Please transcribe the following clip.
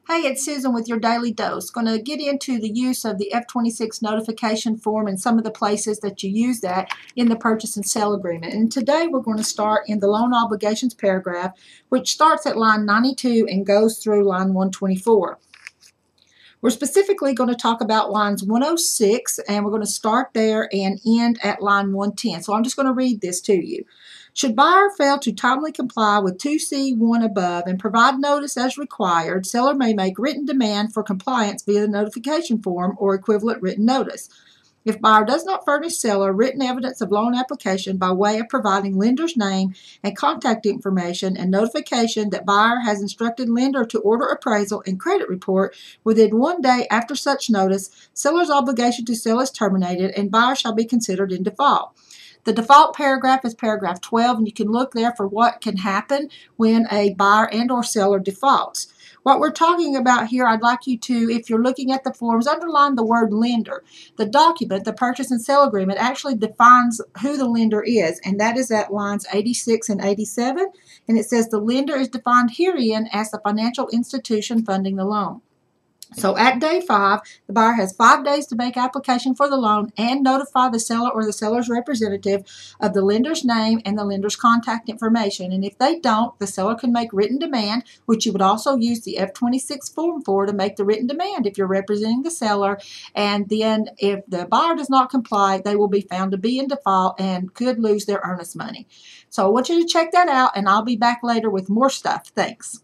Hey, it's Susan with your Daily Dose. Going to get into the use of the F26 notification form and some of the places that you use that in the purchase and sale agreement. And today we're going to start in the loan obligations paragraph, which starts at line 92 and goes through line 124. We're specifically going to talk about lines 106, and we're going to start there and end at line 110. So I'm just going to read this to you. Should buyer fail to timely comply with 2C1 above and provide notice as required, seller may make written demand for compliance via the notification form or equivalent written notice. If buyer does not furnish seller written evidence of loan application by way of providing lender's name and contact information and notification that buyer has instructed lender to order appraisal and credit report within 1 day after such notice, seller's obligation to sell is terminated and buyer shall be considered in default. The default paragraph is paragraph 12, and you can look there for what can happen when a buyer and or seller defaults. What we're talking about here, I'd like you to, if you're looking at the forms, underline the word lender. The document, the purchase and sale agreement, actually defines who the lender is, and that is at lines 86 and 87, and it says the lender is defined herein as the financial institution funding the loan. So at day 5, the buyer has 5 days to make application for the loan and notify the seller or the seller's representative of the lender's name and the lender's contact information. And if they don't, the seller can make written demand, which you would also use the F26 form for to make the written demand if you're representing the seller. And then if the buyer does not comply, they will be found to be in default and could lose their earnest money. So I want you to check that out, and I'll be back later with more stuff. Thanks.